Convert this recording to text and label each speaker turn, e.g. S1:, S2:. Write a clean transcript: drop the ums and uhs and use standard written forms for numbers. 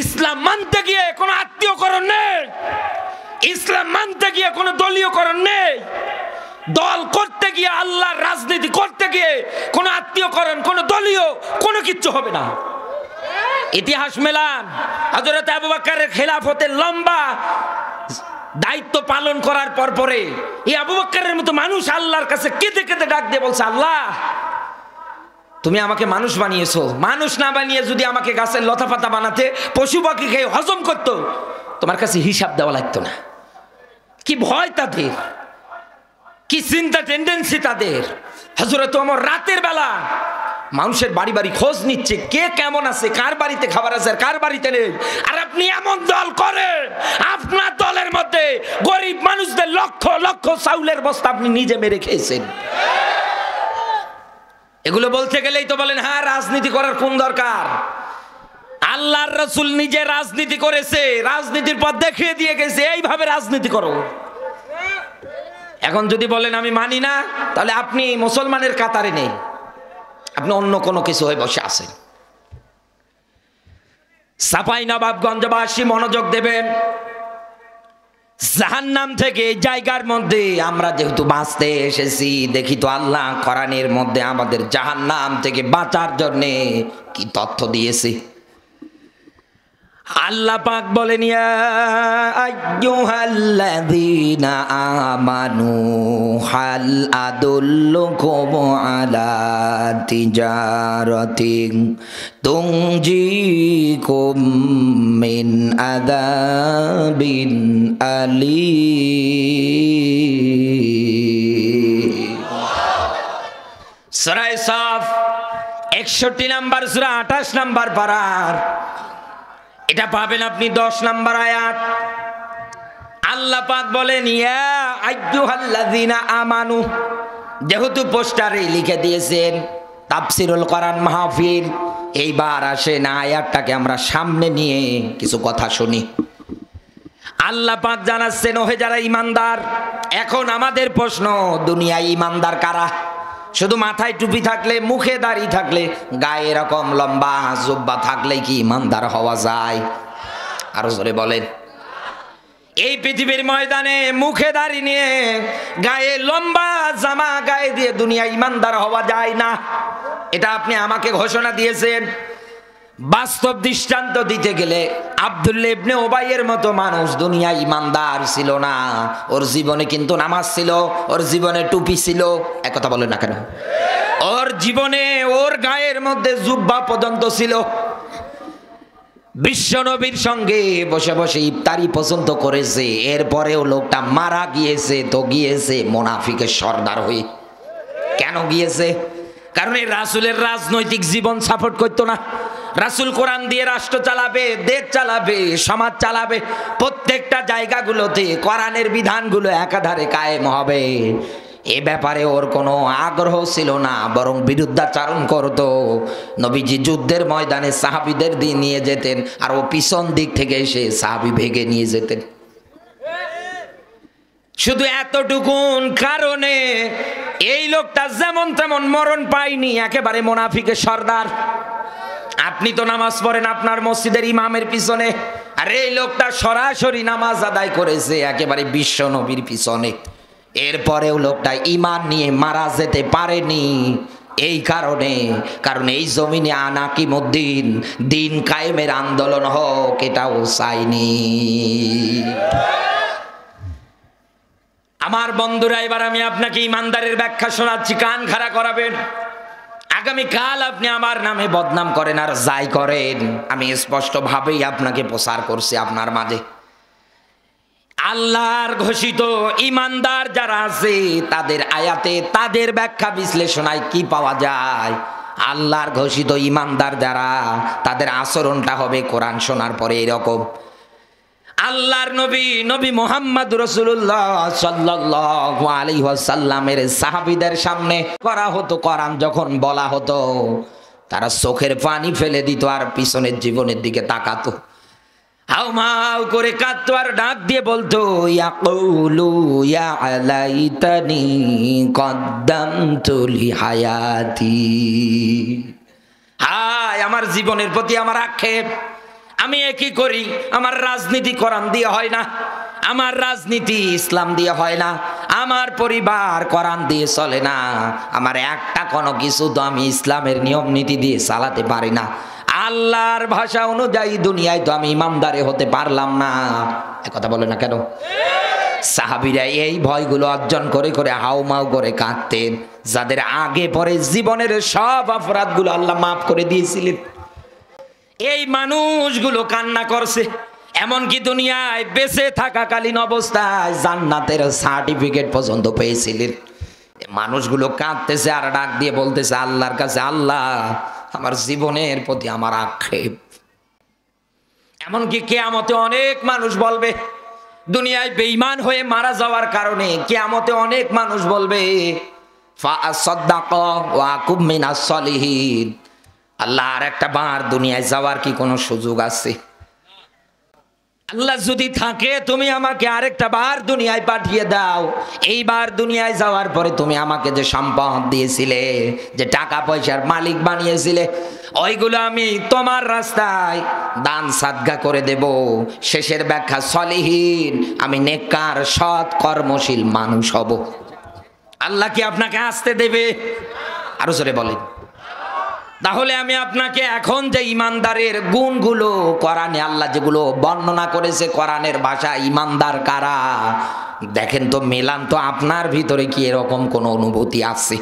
S1: ইসলাম মানতে গিয়ে কোনো আত্মীয়করণ নেই, ইসলাম মানতে গিয়ে কোনো দলীয়করণ নেই। দল করতে গিয়ে, আল্লাহর রাজনীতি করতে গিয়ে কোনো আত্মীয়করণ, কোনো দলীয় কোনো কিচ্ছু হবে না। ইতিহাস মেলান, হযরত আবু বকরের খেলাফতের লম্বা দায়িত্ব পালন করার পরে এই আবু বকরের মতো মানুষ আল্লাহর কাছে কেঁদে কেঁদে ডাক দিয়ে বলছে, আল্লাহ তুমি আমাকে মানুষ বানিয়েছো, মানুষ না বানিয়ে যদি আমাকে গাছের লতা পাতা বানাতে, পশু পাখি খেয়ে হজম করতো, তোমার কাছে হিসাব দেওয়া লাগতো না। কি ভয় তাদের, কি চিন্তা টেন্ডেন্সি তাদের। হযরত ওমর রাতের বেলা মানুষের বাড়ি বাড়ি খোঁজ নিচ্ছে, কে কেমন আছে, কার বাড়িতে খাবার আছে, কার বাড়িতে নেই। আর আপনি এমন দল করেন, আপনার দলের মধ্যে গরিব মানুষদের লক্ষ লক্ষ চাউলের বস্তা আপনি নিজে মেরে খেয়েছেন। এগুলো বলতে গেলেই তো বলেন হ্যাঁ রাজনীতি করার কোন দরকার। আল্লাহর রাসূল নিজে রাজনীতি করেছে, রাজনীতির পথ দেখিয়ে দিয়ে গেছে, এইভাবে রাজনীতি করো। এখন যদি বলেন আমি মানি না, তাহলে আপনি মুসলমানের কাতারে নেই, আপনি অন্য কোনো কিছু হয়ে বসে আছেন। চাঁপাইনবাবগঞ্জবাসী মনোযোগ দেবেন। জাহান্নাম থেকে এই জায়গার মধ্যে আমরা যেহেতু বাঁচতে এসেছি, দেখি তো আল্লাহ কোরআনের মধ্যে আমাদের জাহান্নাম থেকে বাঁচার জন্য কি তথ্য দিয়েছে। আল্লাহ পাক বলেন, ইয়া আইয়ুহাল্লাযীনা আমানু হাল আদুল্লুকুম আলা তিজারাতিন তুনজিকুম মিন আযাবিন আলীম। সূরা সাফ 61 নম্বর সূরা 28 নম্বর পারার, এটা পাবেন আপনি 10 নম্বর আয়াত। আল্লাহ পাক বলেন, ইয়া আইয়ুহাল্লাযীনা আমানু, যেহেতু পোস্টারে লিখে দিয়েছেন তাফসীরুল কোরআন মাহফিল, এইবার আসেন আয়াতটাকে আমরা সামনে নিয়ে কিছু কথা শুনি। আল্লাহ পাক জানাচ্ছেন, ওহে যারা ঈমানদার। এখন আমাদের প্রশ্ন, দুনিয়ায় ঈমানদার কারা? শুধু মাথায় টুপি থাকলে, মুখে দাড়ি থাকলে, গায়ে এরকম লম্বা জুব্বা থাকলে কি ঈমানদার হওয়া যায়? আরো জোরে বলেন। এই পৃথিবীর ময়দানে মুখে দাড়ি নিয়ে, গায়ে লম্বা জামা গায়ে দিয়ে দুনিয়া ঈমানদার হওয়া যায় না। এটা আপনি আমাকে ঘোষণা দিয়েছেন। বাস্তব দৃষ্টান্ত দিতে গেলে আব্দুল্লাহ ইবনে উবাইয়ের মতো মানুষ দুনিয়ায় ঈমানদার ছিল না। ওর জীবনে কিন্তু নামাজ ছিল, ওর জীবনে টুপি ছিল, এক কথা বলেন না কেন? ওর জীবনে ওর গায়ের মধ্যে জুব্বা পর্যন্ত ছিল। বিশ্ব নবীর সঙ্গে বসে বসে ইফতারি পছন্দ করেছে, এরপরেও লোকটা মারা গিয়েছে তো গিয়েছে মুনাফিকের সর্দার হয়ে। কেন গিয়েছে? কারণ এই রাসূলের রাজনৈতিক জীবন সাপোর্ট করতো না। রাসূল কোরআন দিয়ে রাষ্ট্র চালাবে, দেশ চালাবে, সমাজ চালাবে, প্রত্যেকটা জায়গাগুলোতে কোরআনের বিধানগুলো একাধারে কায়েম হবে, এ ব্যাপারে ওর কোনো আগ্রহ ছিল না, বরং বিরুদ্ধাচারণ করত। নবীজি যুদ্ধের ময়দানে সাহাবীদের দিয়ে নিয়ে যেতেন, আর ও পিছন দিক থেকে এসে সাহাবী ভেগে নিয়ে যেতেন। শুধু এতটুকুন কারণে এই লোকটা যেমন তেমন মরণ পায়নি, একেবারে মুনাফিকের সর্দার। আপনি তো নামাজ পড়েন আপনার মসজিদের ইমামের পিছনে, আর এই লোকটা সরাসরি নামাজ আদায় করেছে একেবারে বিশ্ব নবীর পিছনে। এরপরেও লোকটা ঈমান নিয়ে মারা যেতে পারেনি এই কারণে, কারণ এই জমিনে আনাকিমুদ্দিন দিন কায়েমের আন্দোলন হোক এটাও চাইনি। আমার বন্ধুরা, এবার আমি আপনাকে ঈমানদারের ব্যাখ্যা শোনাচ্ছি, কান খাড়া করাবেন। আগামীকাল আপনি আমার নামে বদনাম করেন আর যাই করেন, আমি স্পষ্টভাবেই আপনাকে প্রচার করছি আপনার মাঝে। আল্লাহর ঘোষিত ঈমানদার যারা আছে তাদের আয়াতে, তাদের ব্যাখ্যা বিশ্লেষণায় কি পাওয়া যায়? আল্লাহর ঘোষিত ঈমানদার যারা, তাদের আচরণটা হবে কোরআন শোনার পরে এরকম। আল্লাহর নবী নবী মুহাম্মদ রাসূলুল্লাহ সাল্লাল্লাহু আলাইহি ওয়াসাল্লামের সাহাবীদের সামনে করা হতো কোরআন যখন বলা হতো, তারা চোখের পানি ফেলে দিত আর পিছনের জীবনের দিকে তাকাতো, হাউমাউ করে কাঁদতো আর ডাক দিয়ে বলতো, ইয়াকুলু ইয়া লাইতানি কদ্দামতু লিহায়াতি। হায় আমার জীবনের প্রতি আমার আক্ষেপ, আমি একই করি, আমার রাজনীতি কোরআন দিয়ে হয় না, আমার রাজনীতি ইসলাম দিয়ে হয় না, আমার পরিবার কোরআন দিয়ে চলে না, আমার একটা কোনো কিছু তো আমি ইসলামের নিয়ম নীতি দিয়ে চালাতে পারি না, আল্লাহর ভাষা অনুযায়ী দুনিয়ায় তো আমি ইমানদারে হতে পারলাম না। কথা বলে না কেন? সাহাবীরা এই ভয়গুলো অর্জন করে করে হাউমাউ করে কাঁদতেন, যাদের আগে পরে জীবনের সব অপরাধগুলো আল্লাহ মাফ করে দিয়েছিলেন। এই মানুষগুলো কান্না করছে, এমনকি দুনিয়ায় বেঁচে থাকাকালীন অবস্থায় জান্নাতের সার্টিফিকেট পর্যন্ত পেয়েছিলেন। মানুষগুলো কাঁদতেছে আর ডাক দিয়ে বলতেছে আল্লাহর কাছে, আল্লাহ আমার জীবনের প্রতি আমার আক্ষেপ। এমনকি কিয়ামতে অনেক মানুষ বলবে, দুনিয়ায় বেঈমান হয়ে মারা যাওয়ার কারণে কিয়ামতে অনেক মানুষ বলবে ফাআসাদদাকা ওয়া আকুম মিনাস সলিহিন, আল্লাহ আর একটা বার দুনিয়ায় যাওয়ার কি কোনো সুযোগ আছে? আল্লাহ যদি থাকে তুমি আমাকে আরেকটা বার দুনিয়ায় পাঠিয়ে দাও, এইবার দুনিয়ায় যাওয়ার পরে তুমি আমাকে যে সম্পদ দিয়েছিলে, যে টাকা পয়সার মালিক বানিয়েছিলে, ওইগুলো আমি তোমার রাস্তায় দান সাদগা করে দেব। শেষের ব্যাখ্যা সলিহীন, আমি নেককার সৎ কর্মশীল মানুষ হব। আল্লাহ কি আপনাকে আসতে দেবে? আরো জোরে বলেন। তাহলে আমি আপনাকে এখন যে ইমানদারের গুণগুলো কোরআনে আল্লাহ যেগুলো বর্ণনা করেছে, কোরআনের ভাষা ইমানদার কারা, দেখেন তো, মেলান তো আপনার ভিতরে কি এরকম কোনো অনুভূতি আছে?